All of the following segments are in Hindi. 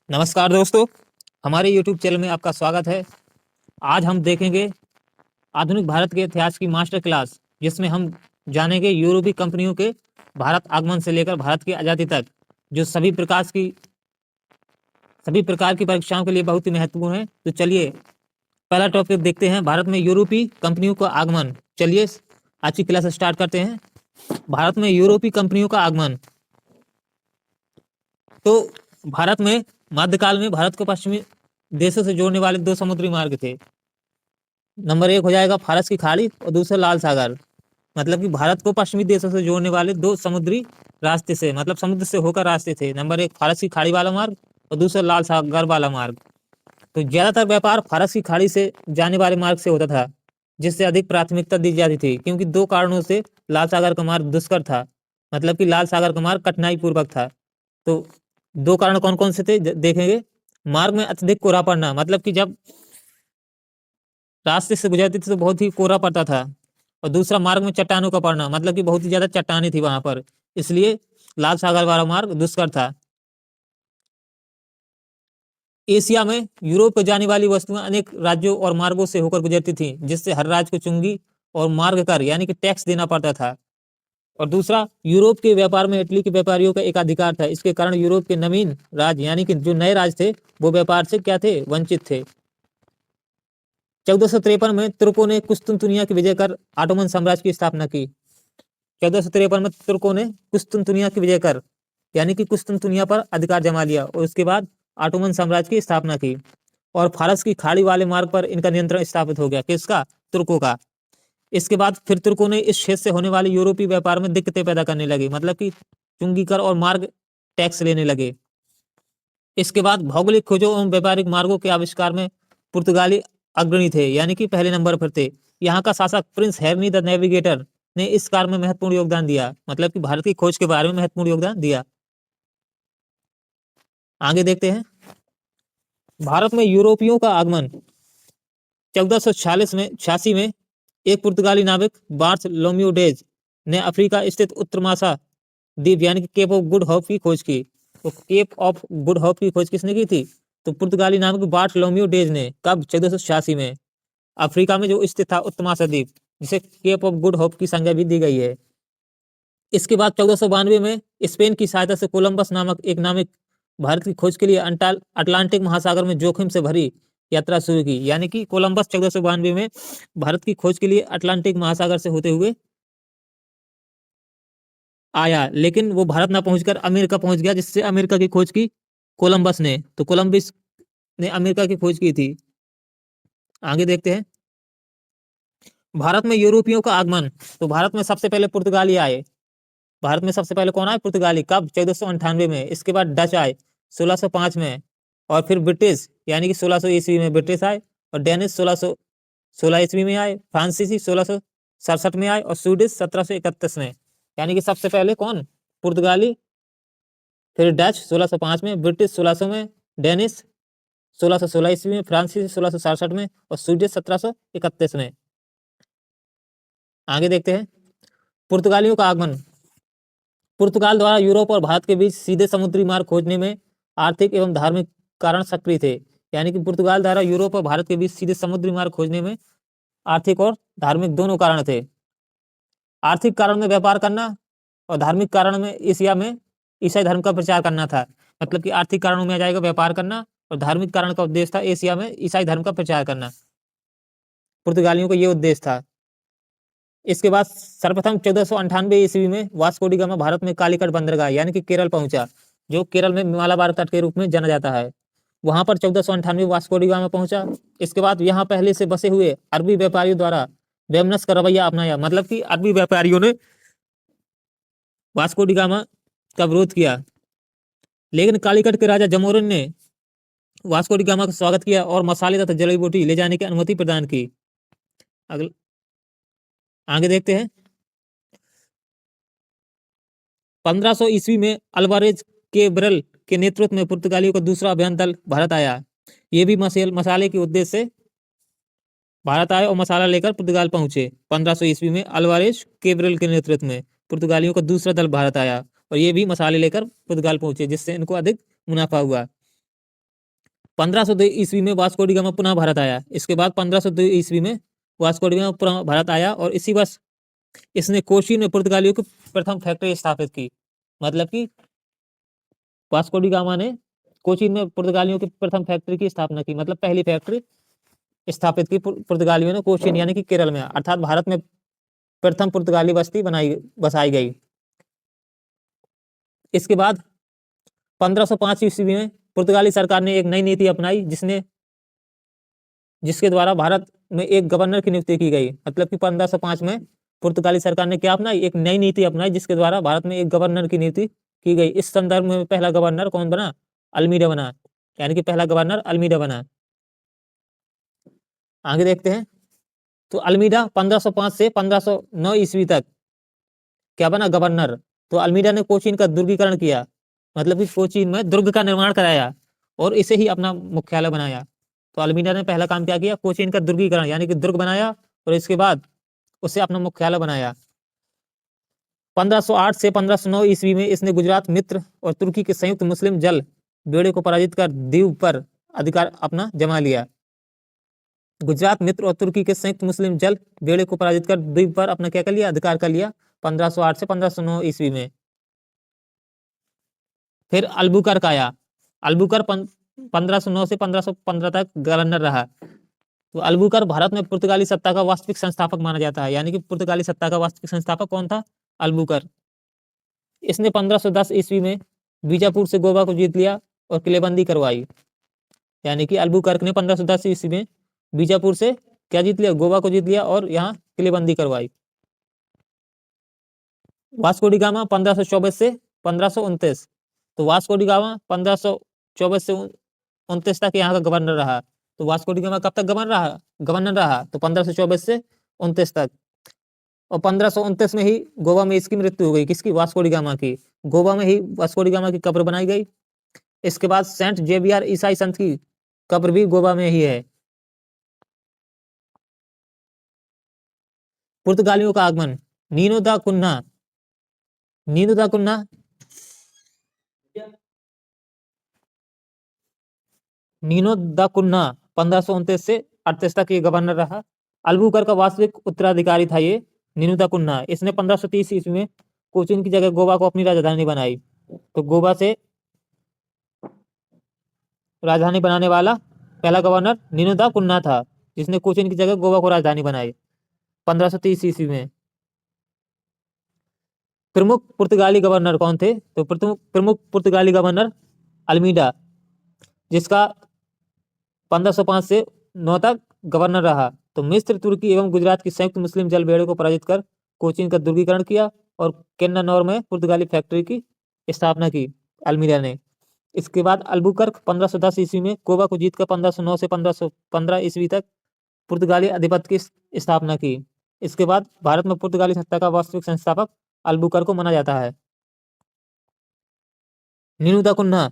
नमस्कार दोस्तों, हमारे YouTube चैनल में आपका स्वागत है। आज हम देखेंगे आधुनिक भारत के इतिहास की मास्टर क्लास, जिसमें हम जानेंगे यूरोपीय कंपनियों के भारत आगमन से लेकर भारत की आज़ादी तक, जो सभी प्रकार की परीक्षाओं के लिए बहुत ही महत्वपूर्ण है। तो चलिए पहला टॉपिक देखते हैं, भारत में यूरोपीय कंपनियों का आगमन। चलिए आज की क्लास स्टार्ट करते हैं। भारत में यूरोपीय कंपनियों का आगमन। तो भारत में मध्यकाल में भारत को पश्चिमी देशों से जोड़ने वाले दो समुद्री मार्ग थे। नंबर 1 हो जाएगा फारस की खाड़ी और दूसरा लाल सागर। मतलब कि भारत को पश्चिमी देशों से जोड़ने वाले दो समुद्री रास्ते से, मतलब समुद्र से होकर रास्ते थे। नंबर 1 फारस की खाड़ी वाला मार्ग और दूसरा लाल सागर वाला मार्ग। तो ज्यादातर व्यापार फारस की खाड़ी से जाने वाले मार्ग से होता था, जिससे अधिक प्राथमिकता दी जाती थी, क्योंकि दो कारणों से लाल सागर का मार्ग दुष्कर था। मतलब कि लाल सागर का मार्ग कठिनाई पूर्वक था। तो दो कारण कौन कौन से थे देखेंगे। मार्ग में अत्यधिक कोहरा पड़ना, मतलब कि जब रास्ते से गुजरती थी तो बहुत ही कोहरा पड़ता था। और दूसरा मार्ग में चट्टानों का पड़ना, मतलब कि बहुत ही ज्यादा चट्टानें थी वहां पर, इसलिए लाल सागर वाला मार्ग दुष्कर था। एशिया में यूरोप को जाने वाली वस्तुएं अनेक राज्यों और मार्गों से होकर गुजरती थी, जिससे हर राज्य को चुंगी और मार्ग कर यानी कि टैक्स देना पड़ता था। और दूसरा, यूरोप के व्यापार में इटली के व्यापारियों का एकाधिकार था। इसके कारण यूरोप के नवीन राज्य यानी कि जो नए राज्य थे वो व्यापार से क्या थे, वंचित थे। 1453 में तुर्कों ने कुस्तुनतुनिया की विजय कर ऑटोमन साम्राज्य की स्थापना की। 1453 में तुर्कों ने कुस्तुनतुनिया की विजय कर यानी कि कुस्तुनतुनिया पर अधिकार जमा लिया और उसके बाद ऑटोमन साम्राज्य की स्थापना की। और फारस की खाड़ी वाले मार्ग पर इनका नियंत्रण स्थापित हो गया। किसका? तुर्कों का। इसके बाद फिर तुर्कों ने इस क्षेत्र से होने वाले यूरोपीय व्यापार में दिक्कतें पैदा करने लगे, मतलब कि चुंगी कर और मार्ग टैक्स लेने लगे। इसके बाद भौगोलिक खोजों एवं व्यापारिक मार्गों के आविष्कार में पुर्तगाली अग्रणी थे, यानी कि पहले नंबर पर थे। यहाँ का शासक प्रिंस हेनरी द नेविगेटर ने इस कार्य में महत्वपूर्ण योगदान दिया, मतलब कि भारत की खोज के बारे में महत्वपूर्ण योगदान दिया। आगे देखते हैं, भारत में यूरोपियों का आगमन। 1446 में एक पुर्तगाली नाविक बार्थलोम्यूडेज ने अफ्रीका स्थित उत्तरमासा द्वीप यानी कि केप ऑफ गुड होप की खोज की। तो केप ऑफ गुड होप की खोज किसने की थी? तो पुर्तगाली नाविक बार्थलोम्यूडेज ने। कब? 1486 में। अफ्रीका में जो स्थित था उत्तरमासा द्वीप, जिसे केप ऑफ गुड होप की संज्ञा भी दी गई है। इसके बाद 1492 में स्पेन की सहायता से कोलंबस नामक एक नाविक भारत की खोज के लिए अटलांटिक महासागर में जोखिम से भरी यात्रा शुरू की। यानी कि कोलंबस 1492 में भारत की खोज के लिए अटलांटिक महासागर से होते हुए आया, लेकिन वो भारत ना पहुंचकर अमेरिका पहुंच गया, जिससे अमेरिका की खोज की कोलंबस ने। तो कोलंबस ने अमेरिका की खोज की थी। आगे देखते हैं, भारत में यूरोपियों का आगमन। तो भारत में सबसे पहले पुर्तगाली आए। भारत में सबसे पहले कौन आए? पुर्तगाली। कब? 1498 में। इसके बाद डच आए 1605 में, और फिर ब्रिटिश यानी कि 1600 ईस्वी में ब्रिटिश आए, और डेनिश 1616 ईस्वी में आए, फ्रांसीसी 1667 में आए, और स्वीडिश 1731 में। यानी कि सबसे पहले कौन? पुर्तगाली, फिर डच 1605 में, ब्रिटिश 1600 में, डेनिश 1616 ईस्वी में, फ्रांसीसी 1667 में, और स्वीडिश 1731 में। आगे देखते हैं, पुर्तगालियों का आगमन। पुर्तगाल द्वारा यूरोप और भारत के बीच सीधे समुद्री मार्ग खोजने में आर्थिक एवं धार्मिक कारण सक्रिय थे। यानी कि पुर्तगाल द्वारा यूरोप और भारत के बीच सीधे समुद्री मार्ग खोजने में आर्थिक और धार्मिक दोनों कारण थे। आर्थिक कारण में व्यापार करना और धार्मिक कारण में एशिया में ईसाई धर्म का प्रचार करना था। मतलब कि आर्थिक कारणों में आ जाएगा व्यापार करना, और धार्मिक कारण का उद्देश्य था एशिया में ईसाई धर्म का प्रचार करना। पुर्तगालियों का ये उद्देश्य था। इसके बाद सर्वप्रथम 1498 ईस्वी में वास्को डी गामा भारत में कालीकट बंदरगाह यानी कि केरल पहुंचा, जो केरल में मालाबार तट के रूप में जाना जाता है। वहां पर 1498 वास्को डी गामा पहुंचा। इसके बाद यहाँ पहले से बसे हुए अरबी व्यापारियों द्वारा वैमनस्य का रवैया अपनाया, मतलब कि अरबी व्यापारियों ने वास्को डी गामा का विरोध किया, लेकिन कालीकट के राजा जमोरिन ने वास्को डी गामा का स्वागत किया और मसाले तथा जड़ी बूटी ले जाने की अनुमति प्रदान की। अगले आगे देखते हैं, 1500 ईस्वी में अल्वारेज केब्रल के नेतृत्व में पुर्तगालियों का दूसरा अभियान दल भारत आया। ये भी मसाले के उद्देश्य से भारत आए और मसाला लेकर पुर्तगाल पहुंचे। 1500 ईस्वी में अल्वारेज केब्रल के नेतृत्व में पुर्तगालियों का दूसरा दल भारत आया, और ये भी मसाले लेकर पुर्तगाल पहुंचे, जिससे इनको अधिक मुनाफा हुआ। 1502 ईस्वी में वास्को डी गामा पुनः भारत आया। इसके बाद 1502 ईस्वी में वास्को डी गामा पुनः भारत आया और इसी वर्ष इसने कोचीन में पुर्तगालियों की प्रथम फैक्ट्री स्थापित की। मतलब कि वास्को डी गामा ने कोचीन में पुर्तगालियों की प्रथम फैक्ट्री की स्थापना की, मतलब पहली फैक्ट्री स्थापित की पुर्तगालियों ने कोचीन यानी कि केरल में, अर्थात भारत में प्रथम पुर्तगाली बस्ती बसाई गई। इसके बाद 1505 ईस्वी में पुर्तगाली सरकार ने एक नई नीति अपनाई जिसके द्वारा भारत में एक गवर्नर की नियुक्ति की गई। मतलब कि 1505 में पुर्तगाली सरकार ने क्या अपनाई, एक नई नीति अपनाई जिसके द्वारा भारत में एक गवर्नर की नियुक्ति की गई। इस संदर्भ में पहला गवर्नर कौन बना, अल्मीडा बना, यानी कि पहला गवर्नर अल्मीडा बना। आगे देखते हैं, तो अल्मीडा 1505 से 1509 ईस्वी तक क्या बना, गवर्नर। तो अल्मीडा ने कोचीन का दुर्गीकरण किया, मतलब कि कोचीन में दुर्ग का निर्माण कराया और इसे ही अपना मुख्यालय बनाया। तो अल्मीडा ने पहला काम क्या किया, कोचीन का दुर्गीकरण यानी कि दुर्ग बनाया और इसके बाद उसे अपना मुख्यालय बनाया। 1508 से 1509 ईस्वी में इसने गुजरात, मिस्र और तुर्की के संयुक्त मुस्लिम जल बेड़े को पराजित कर द्वीप पर अधिकार अपना जमा लिया। गुजरात, मिस्र और तुर्की के संयुक्त मुस्लिम जल बेड़े को पराजित कर द्वीप पर अपना क्या कर लिया, अधिकार कर लिया 1508 से 1509 ईस्वी में। फिर अल्बुकर्क आया। अल्बुकर्क 1509 से 1515 तक गवर्नर रहा। तो अल्बुकर्क भारत में पुर्तगाली सत्ता का वास्तविक संस्थापक माना जाता है, यानी कि पुर्तगाली सत्ता का वास्तविक संस्थापक कौन था, अल्बुकर्क। इसने 1510 ईस्वी में बीजापुर से गोवा को जीत लिया और किलेबंदी करवाई। यानी कि अल्बुकर्क ने 1510 ईस्वी में बीजापुर से क्या जीत लिया, गोवा को जीत लिया और यहाँ किलेबंदी करवाई। वास्को डी गामा 1524 से 1529। तो वास्को डी गामा 1524 से 29 तक यहाँ का गवर्नर रहा। तो वास्को डी गामा कब तक गवर्नर रहा, तो 1524 से 29 तक। और 1529 में ही गोवा में इसकी मृत्यु हो गई, किसकी, वास्को डी गामा की। गोवा में ही वास्को डी गामा की कब्र बनाई गई। इसके बाद सेंट जेवियर ईसाई संत की कब्र भी गोवा में ही है। पुर्तगालियों का आगमन, नीनो दा कुन्हा। नीनो दा कुन्हा नीनो दा कुन्हा 1529 से 38 तक ये गवर्नर रहा। अल्बुकर्क का वास्तविक उत्तराधिकारी था ये नीनो दा कुन्हा। इसने 1530 ईस्वी में कोचीन की जगह गोवा को अपनी राजधानी बनाई। तो गोवा से राजधानी बनाने वाला पहला गवर्नर नीनो दा कुन्हा था, जिसने कोचीन की जगह गोवा को राजधानी बनाई 1530 ईस्वी में। प्रमुख पुर्तगाली गवर्नर कौन थे, तो प्रमुख पुर्तगाली गवर्नर अल्मीडा, जिसका 1505 से 9 तक गवर्नर रहा। तो मिस्र, तुर्की एवं गुजरात की संयुक्त मुस्लिम जल बेड़े को पराजित कर कोचीन का दुर्गीकरण किया और केन्नानौर में पुर्तगाली फैक्ट्री की स्थापना की अल्मीडा ने। इसके बाद अल्बुकर्क 1510 ईस्वी में गोवा को जीतकर 1509 से 1515 ईस्वी तक पुर्तगाली आधिपत्य की स्थापना की। इसके बाद भारत में पुर्तगाली सत्ता का वास्तविक संस्थापक अल्बुकर्क को माना जाता है। नीनू दा कुन्हा।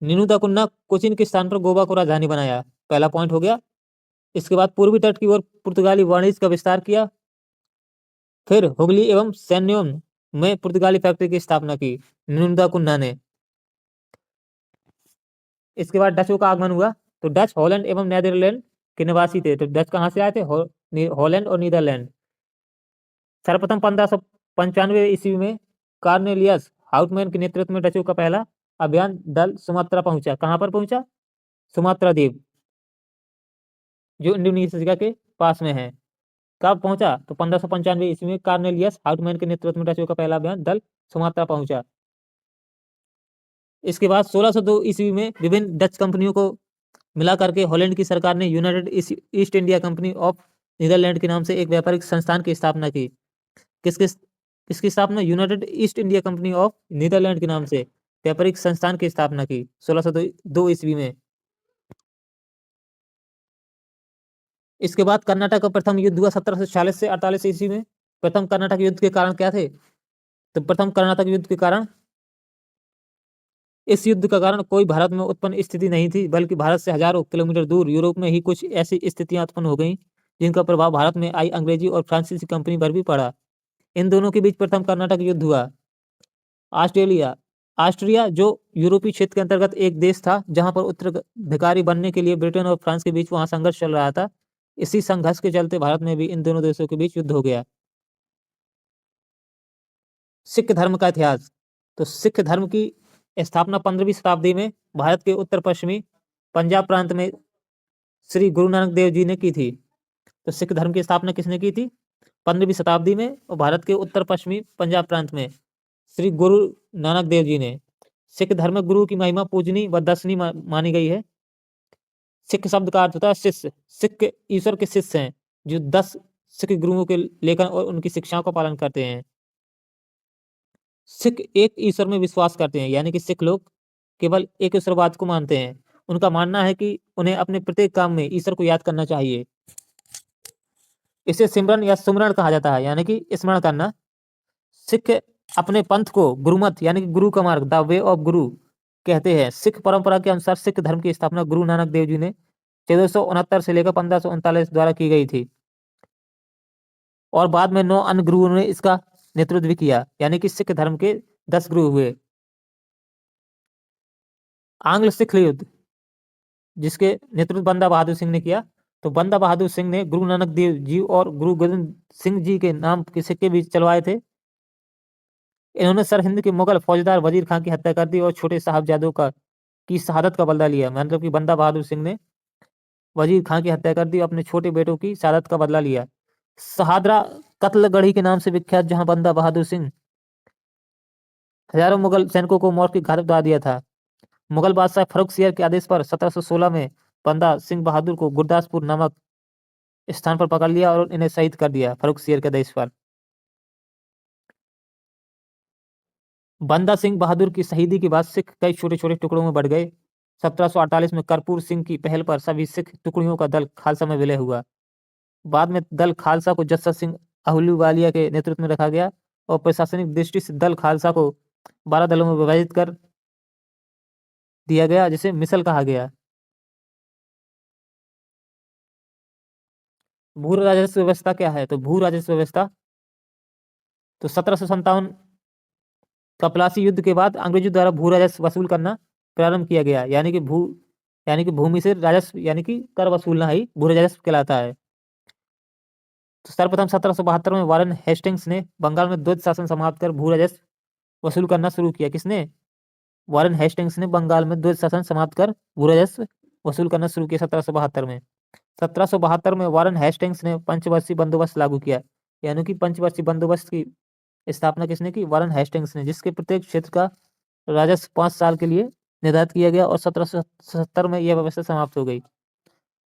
नीनू दा कुन्हा कोचीन के स्थान पर गोवा को राजधानी बनाया, पहला पॉइंट हो गया। इसके बाद पूर्वी तट की ओर पुर्तगाली वाणिज्य का विस्तार किया। फिर हुगली एवं सैन्योम में पुर्तगाली फैक्ट्री की स्थापना की नीनू दा कुन्हा ने। इसके बाद डचों का आगमन हुआ। तो डच हॉलैंड एवं नीदरलैंड के निवासी थे। तो डच कहाँ से आए थे, हॉलैंड और नीदरलैंड। सर्वप्रथम 1595 ईस्वी में कार्नेलियस हाउटमैन के नेतृत्व में डचों का पहला अभियान दल सुमात्रा पहुंचा। कहां पर पहुंचा, सुमात्रा द्वीप, जो इंडोनेशिया के पास में है। कब पहुंचा, तो 1595 ईस्वी में कार्नेलियस हाउटमैन के नेतृत्व में डचों का पहला अभियान दल सुमात्रा पहुंचा। इसके बाद 1602 ईस्वी में विभिन्न डच कंपनियों को मिला करके हॉलैंड की सरकार ने United East India Company of Netherland के नाम से एक व्यापारिक संस्थान की स्थापना की। किसकी स्थापना, United East India Company of Netherland के नाम से व्यापारिक संस्थान की स्थापना की 1602 ईस्वी में। इसके बाद कर्नाटक का प्रथम युद्ध हुआ 1746 से 48 ईस्वी में। प्रथम कर्नाटक युद्ध के कारण क्या थे, तो प्रथम कर्नाटक युद्ध के कारण, इस युद्ध का कारण कोई भारत में उत्पन्न स्थिति नहीं थी, बल्कि भारत से हजारों किलोमीटर दूर यूरोप में ही कुछ ऐसी स्थितियां उत्पन्न हो गईं जिनका प्रभाव भारत में आई अंग्रेजी और फ्रांसीसी कंपनी पर भी पड़ा। इन दोनों के बीच प्रथम कर्नाटक युद्ध हुआ। ऑस्ट्रेलिया ऑस्ट्रिया जो यूरोपीय क्षेत्र के अंतर्गत एक देश था, जहां पर उत्तराधिकारी बनने के लिए ब्रिटेन और फ्रांस के बीच वहां संघर्ष चल रहा था। इसी संघर्ष के चलते भारत में भी इन दोनों देशों के बीच युद्ध हो गया। सिख धर्म का इतिहास। तो सिख धर्म की स्थापना 15वीं शताब्दी में भारत के उत्तर पश्चिमी पंजाब प्रांत में श्री गुरु नानक देव जी ने की थी। तो सिख धर्म की स्थापना किसने की थी? 15वीं शताब्दी में, और भारत के उत्तर पश्चिमी पंजाब प्रांत में श्री गुरु नानक देव जी ने। सिख धर्म में गुरु की महिमा पूजनीय व दर्शनीय मानी गई है। सिख शब्द का अर्थ होता है शिष्य। सिख ईश्वर के शिष्य हैं, जो 10 सिख गुरुओं के लेखन और उनकी शिक्षाओं का पालन करते हैं। सिख एक ईश्वर में विश्वास करते हैं, यानी कि सिख लोग केवल एक ईश्वरवाद को मानते हैं। उनका मानना है कि उन्हें अपने प्रत्येक काम में ईश्वर को याद करना चाहिए। इसे सिमरन या सुमरन कहा जाता है, यानी कि स्मरण करना। सिख अपने पंथ को गुरुमत यानी कि गुरु का मार्ग, द वे ऑफ गुरु कहते हैं। सिख परंपरा के अनुसार सिख धर्म की स्थापना गुरु नानक देव जी ने 1469 से लेकर 1539 द्वारा की गई थी, और बाद में 9 अन्य गुरुओं ने इसका नेतृत्व भी किया, यानी कि सिख धर्म के 10 गुरु हुए। आंग्ल सिख युद्ध, जिसके नेतृत्व बंदा बहादुर सिंह ने किया। तो बंदा बहादुर सिंह ने गुरु नानक देव जी और गुरु गोविंद सिंह जी के नाम के सिक्के भी चलवाए थे। इन्होंने सरहिंद के मुगल फौजदार वजीर खान की हत्या कर दी और छोटे साहबजादों की शहादत का बदला लिया। मतलब कि बंदा बहादुर सिंह ने वजीर खान की हत्या कर दी, अपने छोटे बेटों की शहादत का बदला लिया। शहादरा कत्लगढ़ी के नाम से विख्यात, जहां बंदा बहादुर सिंह हजारों मुगल सैनिकों को मौत की घात उतार दिया था। मुगल बादशाह फर्रुख सियर के आदेश पर 1716 में बंदा सिंह बहादुर को गुरदासपुर नामक स्थान पर पकड़ लिया और इन्हें शहीद कर दिया फर्रुख सियर के आदेश पर। बंदा सिंह बहादुर की शहीदी के बाद सिख कई छोटे छोटे टुकड़ों में बढ़ गए। 1748 में कर्पूर सिंह की पहल पर सभी सिख टुकड़ियों का दल खालसा में विलय हुआ। बाद में दल खालसा को जस्सा सिंह अहलूवालिया के नेतृत्व में रखा गया, और प्रशासनिक दृष्टि से दल खालसा को 12 दलों में विभाजित कर दिया गया, जिसे मिसल कहा गया। भू राजस्व व्यवस्था क्या है? तो भू राजस्व व्यवस्था, तो 1757 का प्लासी युद्ध के बाद अंग्रेजों द्वारा भू राजस्व वसूल करना प्रारंभ किया गया, यानी कि भूमि से राजस्व यानी कि कर वसूलना ही भू राजस्व कहलाता है। तो सर्वप्रथम 1772 में वारेन हेस्टिंग्स ने बंगाल में द्वैत शासन समाप्त कर भू राजस्व वसूल करना शुरू किया। किसने? वारेन हेस्टिंग्स ने बंगाल में द्वैत शासन समाप्त कर भू राजस्व वसूल करना शुरू किया 1772 में। 1772 में वारेन हेस्टिंग्स ने पंचवर्षीय बंदोबस्त लागू किया, यानी कि पंचवर्षीय बंदोबस्त की स्थापना किसने की? वारेन हेस्टिंग्स ने, जिसके प्रत्येक क्षेत्र का राजस्व 5 साल के लिए निर्धारित किया गया, और 1777 में यह व्यवस्था समाप्त हो गई।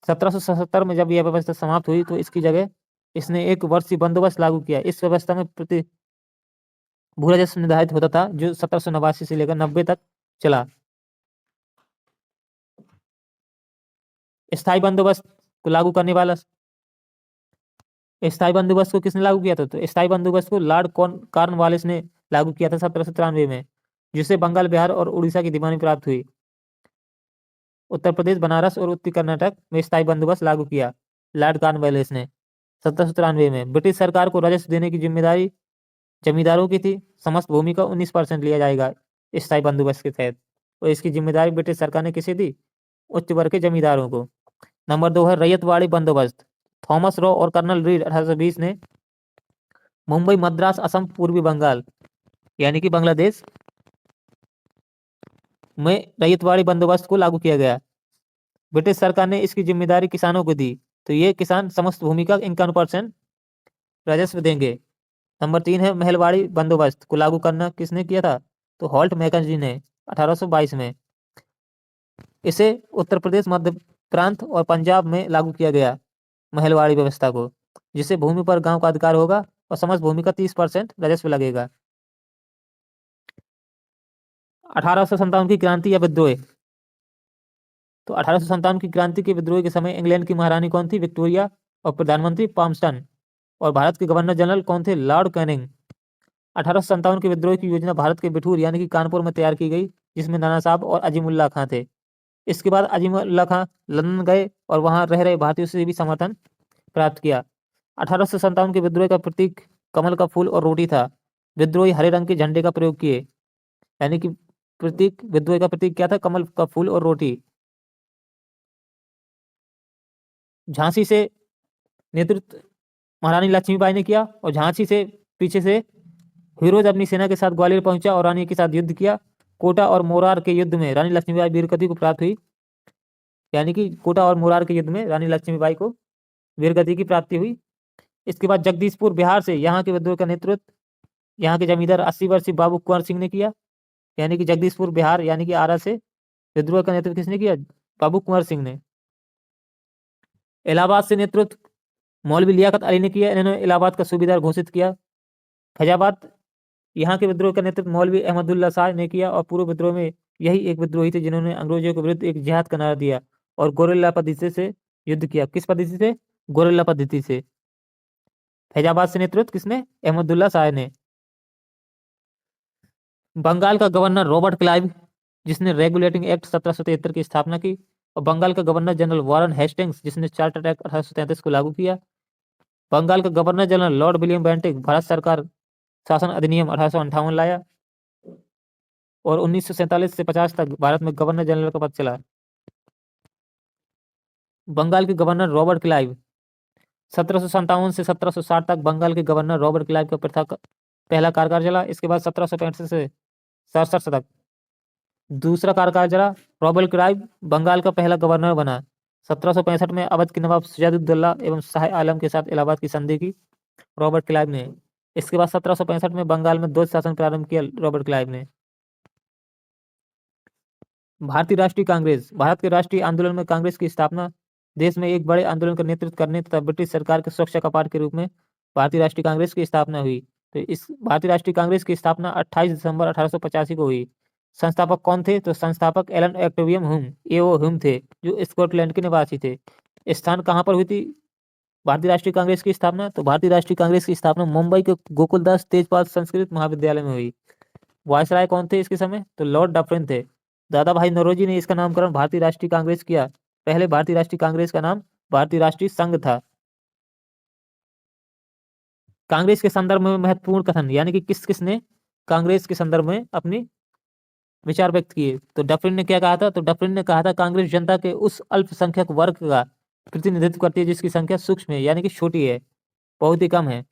1777 में जब यह व्यवस्था समाप्त हुई तो इसकी जगह इसने एक वर्षीय बंदोबस्त लागू किया। इस व्यवस्था में प्रति भू राजस्व निर्धारित होता था, जो 1789 से लेकर 90 तक चला। स्थायी बंदोबस्त को लागू करने वाला, स्थायी बंदोबस्त को किसने लागू किया था? तो स्थायी बंदोबस्त को लॉर्ड कॉर्नवालिस ने लागू किया था 1793 में, जिससे बंगाल, बिहार और उड़ीसा की दीवानी प्राप्त हुई। उत्तर प्रदेश, बनारस और उत्तरी कर्नाटक में स्थायी बंदोबस्त लागू किया लॉर्ड कॉर्नवालिस ने 1793 में। ब्रिटिश सरकार को राजस्व देने की जिम्मेदारी जमींदारों की थी। समस्त भूमि का 19% लिया जाएगा स्थायी बंदोबस्त के तहत, और इसकी जिम्मेदारी ब्रिटिश सरकार ने किसे दी? उच्च वर्ग के जमींदारों को। नंबर 2 है रैयतवाड़ी बंदोबस्त। थॉमस रॉ और कर्नल रीड 1820 ने मुंबई, मद्रास, असम, पूर्वी बंगाल यानी कि बांग्लादेश में रैयतवाड़ी बंदोबस्त को लागू किया गया। ब्रिटिश सरकार ने इसकी जिम्मेदारी किसानों को दी, तो ये किसान समस्त भूमि का 51% राजस्व देंगे। नंबर 3 है महलवाड़ी बंदोबस्त को लागू करना किसने किया था? तो हॉल्ट मैकेंजी ने 1822 में। इसे उत्तर प्रदेश, मध्य प्रांत और पंजाब में लागू किया गया महलवाड़ी व्यवस्था को, जिससे भूमि पर गांव का अधिकार होगा और समस्त भूमि का 30% राजस्व लगेगा। 1857 की क्रांति या विद्रोह। तो 1857 की क्रांति के विद्रोह के समय इंग्लैंड की महारानी कौन थी? विक्टोरिया, और प्रधानमंत्री पामस्टन, और भारत के गवर्नर जनरल कौन थे? Lord Canning. 1857 के विद्रोह की योजना भारत के बिठूर यानी कि कानपुर में तैयार की गई, जिसमें नाना साहब और अजीमुल्ला खां थे। इसके बाद अजीमुल्ला खां लंदन गए और वहां रह रहे भारतीयों से भी समर्थन प्राप्त किया। 1857 के विद्रोह का प्रतीक कमल का फूल और रोटी था। विद्रोही हरे रंग के झंडे का प्रयोग किए, यानी कि प्रतीक, विद्रोह का प्रतीक क्या था? कमल का फूल और रोटी। झांसी से नेतृत्व महारानी लक्ष्मीबाई ने किया और झांसी से पीछे से फिरोज अपनी सेना के साथ ग्वालियर पहुंचा और रानी के साथ युद्ध किया। कोटा और मोरार के युद्ध में रानी लक्ष्मीबाई वीरगति को प्राप्त हुई, यानी कि कोटा और मोरार के युद्ध में रानी लक्ष्मीबाई को वीरगति की प्राप्ति हुई। इसके बाद जगदीशपुर बिहार से यहाँ के विद्रोह का नेतृत्व यहाँ के जमींदार 80 वर्षीय बाबू कुंवर सिंह ने किया, यानी कि जगदीशपुर बिहार यानी कि आरा से विद्रोह का नेतृत्व किसने किया? बाबू कुंवर सिंह ने। इलाहाबाद से नेतृत्व मौलवी लियाकत अली ने किया, इन्होंने इलाहाबाद का सूबेदार घोषित किया। फैजाबाद यहाँ के विद्रोह का नेतृत्व मौलवी अहमदुल्ला शाह ने किया और पूर्व विद्रोह में यही एक विद्रोही थे जिन्होंने अंग्रेजों के विरुद्ध एक जिहाद का नारा दिया और गोरिल्ला पद्धति से युद्ध किया। किस पद्धति से? गोरिल्ला पद्धति से। फैजाबाद से नेतृत्व किसने? अहमदुल्ला शाह ने। बंगाल का गवर्नर रॉबर्ट क्लाइव, जिसने रेगुलेटिंग एक्ट 1773 की स्थापना की, और बंगाल का गवर्नर जनरल वारन हेस्टिंग्स, जिसने चार्टर एक्ट 1833 को लागू किया। बंगाल का governor general Lord William Bentinck Bharat सरकार शासन अधिनियम 1858 लाया और 1947 से 50 तक भारत में गवर्नर जनरल का पद चला। बंगाल के गवर्नर रॉबर्ट क्लाइव 1757 से 1760 तक बंगाल के गवर्नर रॉबर्ट क्लाइव का पहला कार्यकाल चला। इसके बाद 1765 से 67 तक दूसरा कार्यकाल चला। रॉबर्ट क्लाइव बंगाल का पहला गवर्नर बना। 1765 में अवध के नवाब सिराजुद्दौला एवं शाह आलम के साथ इलाहाबाद की संधि की रॉबर्ट क्लाइव ने। इसके बाद 1765 में बंगाल में द्वैध शासन प्रारंभ किया रॉबर्ट क्लाइव ने। भारतीय राष्ट्रीय कांग्रेस, भारत के राष्ट्रीय आंदोलन में कांग्रेस की स्थापना, देश में एक बड़े आंदोलन का नेतृत्व करने तथा ब्रिटिश सरकार के सुरक्षा कपाट के रूप में भारतीय राष्ट्रीय कांग्रेस की स्थापना हुई। तो इस भारतीय राष्ट्रीय कांग्रेस की स्थापना 28 दिसंबर 1885 को हुई। संस्थापक कौन थे? तो संस्थापक एलन ऑक्टेवियम ह्यूम, एओ ह्यूम थे, जो स्कॉटलैंड के निवासी थे। स्थान कहाँ पर हुई थी भारतीय राष्ट्रीय कांग्रेस की स्थापना? तो भारतीय राष्ट्रीय कांग्रेस की स्थापना मुंबई के गोकुलदास तेजपाल संस्कृत महाविद्यालय में हुई। वायसराय कौन थे इसके समय? तो लॉर्ड डफरिन थे। दादा भाई नौरोजी ने इसका नामकरण भारतीय राष्ट्रीय कांग्रेस किया। पहले भारतीय राष्ट्रीय कांग्रेस का नाम भारतीय राष्ट्रीय संघ था। कांग्रेस के संदर्भ में महत्वपूर्ण कथन, यानी कि किस किसने कांग्रेस के संदर्भ में अपनी विचार व्यक्त किए? तो डफरिन ने क्या कहा था? तो डफरिन ने कहा था कांग्रेस जनता के उस अल्पसंख्यक वर्ग का प्रतिनिधित्व करती है जिसकी संख्या सूक्ष्म है, यानी कि छोटी है, बहुत ही कम है।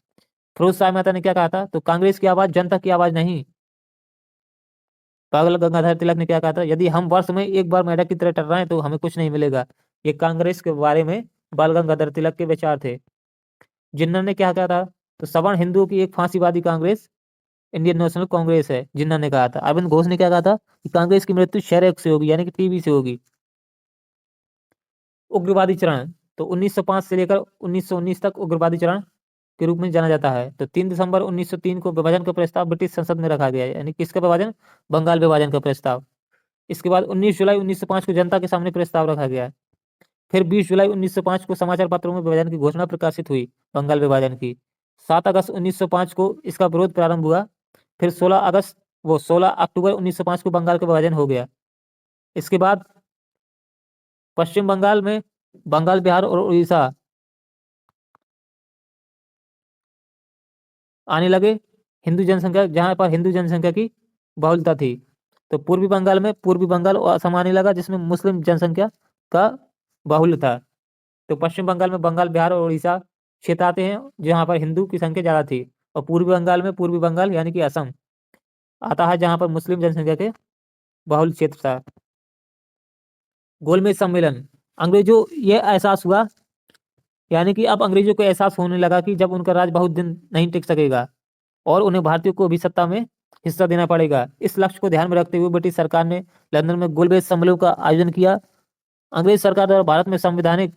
फिरोज शाह मेहता ने क्या कहा था? तो कांग्रेस की आवाज जनता की आवाज नहीं। बाल गंगाधर तिलक ने क्या कहा था? यदि हम वर्ष में एक बार मेढक की तरह टर्राएं तो हमें कुछ नहीं मिलेगा। ये कांग्रेस के बारे में बाल गंगाधर तिलक के विचार थे। जिन्ना ने क्या कहा था? तो सवर्ण हिंदुओं की एक फांसीवादी कांग्रेस इंडियन नेशनल कांग्रेस है, जिन्ना ने कहा था। अरविंद घोष ने क्या कहा था? कि कांग्रेस की मृत्यु क्षयरोग से होगी, यानी कि टीबी से होगी। उग्रवादी चरण, तो 1905 से लेकर 1919 तक उग्रवादी चरण के रूप में जाना जाता है। तो 3 दिसंबर 1903 को विभाजन का प्रस्ताव ब्रिटिश संसद में रखा गया है, यानी किसका विभाजन? बंगाल विभाजन का प्रस्ताव। इसके बाद 19 जुलाई 1905 को जनता के सामने प्रस्ताव रखा गया। फिर 20 जुलाई 1905 को समाचार पत्रों में विभाजन की घोषणा प्रकाशित हुई, बंगाल विभाजन की। 7 अगस्त 1905 को इसका विरोध प्रारंभ हुआ। फिर 16 अक्टूबर 1905 को बंगाल का विभाजन हो गया। इसके बाद पश्चिम बंगाल में बंगाल, बिहार और उड़ीसा आने लगे हिंदू जनसंख्या, जहां पर हिंदू जनसंख्या की बहुलता थी। तो पूर्वी बंगाल में पूर्वी बंगाल और असम आने लगा जिसमें मुस्लिम जनसंख्या का बाहुल्य था। तो पश्चिम बंगाल में बंगाल, बिहार और उड़ीसा क्षेत्र आते हैं जहां पर हिंदू की संख्या ज्यादा थी, और पूर्वी बंगाल में पूर्वी बंगाल यानी कि असम आता है जहां पर मुस्लिम जनसंख्या के बाहुल्य क्षेत्र था। गोलमेज सम्मेलन, अंग्रेजों ये एहसास हुआ, यानी कि अब अंग्रेजों को एहसास होने लगा कि जब उनका राज बहुत दिन नहीं टिक सकेगा और उन्हें भारतीयों को भी सत्ता में हिस्सा देना पड़ेगा। इस लक्ष्य को ध्यान में रखते हुए ब्रिटिश सरकार ने लंदन में गोलमेज सम्मेलन का आयोजन किया। अंग्रेज सरकार द्वारा भारत में संवैधानिक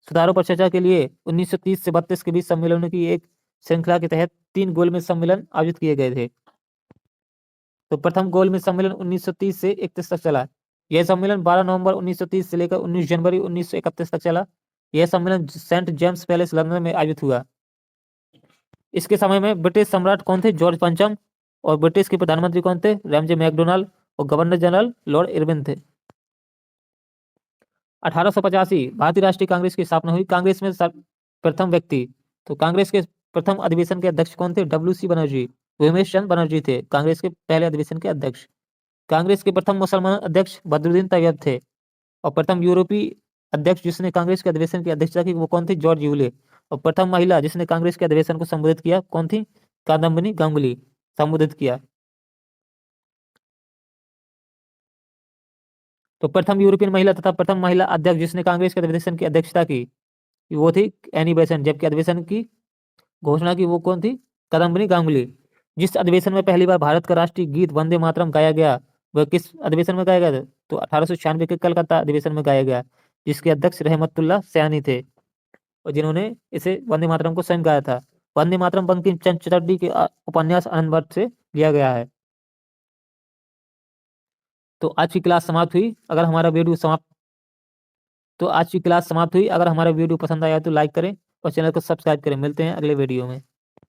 सुधारों पर चर्चा के लिए 1930 से 32 के बीच सम्मेलनों की एक श्रृंखला के तहत 3 गोलमेज सम्मेलन आयोजित किए गए थे। तो प्रथम गोलमेज सम्मेलन 1930 से 31 तक चला। यह सम्मेलन 12 नवंबर 1930 से लेकर 19 जनवरी 1931 तक चला। यह सम्मेलन सेंट जेम्स पैलेस लंदन में आयोजित हुआ। इसके समय में ब्रिटिश सम्राट कौन थे? जॉर्ज पंचम। और ब्रिटिश के प्रधानमंत्री कौन थे? Ramsay MacDonald. और गवर्नर जनरल लॉर्ड इरविन थे। 1885 भारतीय राष्ट्रीय कांग्रेस की स्थापना हुई। कांग्रेस में प्रथम व्यक्ति, तो कांग्रेस के प्रथम अधिवेशन के अध्यक्ष कौन थे? डब्ल्यू सी बनर्जी, उमेश चंद बनर्जी थे कांग्रेस के पहले अधिवेशन के अध्यक्ष। कांग्रेस के प्रथम मुसलमान अध्यक्ष बदरुद्दीन तैयब थे। और प्रथम यूरोपीय अध्यक्ष जिसने कांग्रेस के अधिवेशन की अध्यक्षता की वो कौन थी? George Yule. और प्रथम महिला जिसने कांग्रेस के अधिवेशन को संबोधित किया कौन थी? कादम्बिनी गांगुली संबोधित किया। तो प्रथम यूरोपियन महिला तथा प्रथम महिला अध्यक्ष जिसने कांग्रेस के अधिवेशन की अध्यक्षता की वो थी एनी बेसेंट, जबकि अधिवेशन की घोषणा की वो कौन थी? कादम्बिनी गांगुली। जिस अधिवेशन में पहली बार भारत का राष्ट्रीय गीत वंदे मातरम गाया गया वह किस अधिवेशन में गाया गया था? तो 1896 के कलकत्ता अधिवेशन में गाया गया, जिसके अध्यक्ष रहमतुल्लाह सैनी थे और जिन्होंने इसे वंदे मातरम को स्वयं गाया था। वंदे मातरम बंकिम चंद्र चटर्जी के उपन्यास आनंद से लिया गया है। तो आज की क्लास समाप्त हुई। अगर हमारा वीडियो समाप्त हुई। अगर हमारा वीडियो पसंद आया तो लाइक करें और चैनल को सब्सक्राइब करें। मिलते हैं अगले वीडियो में।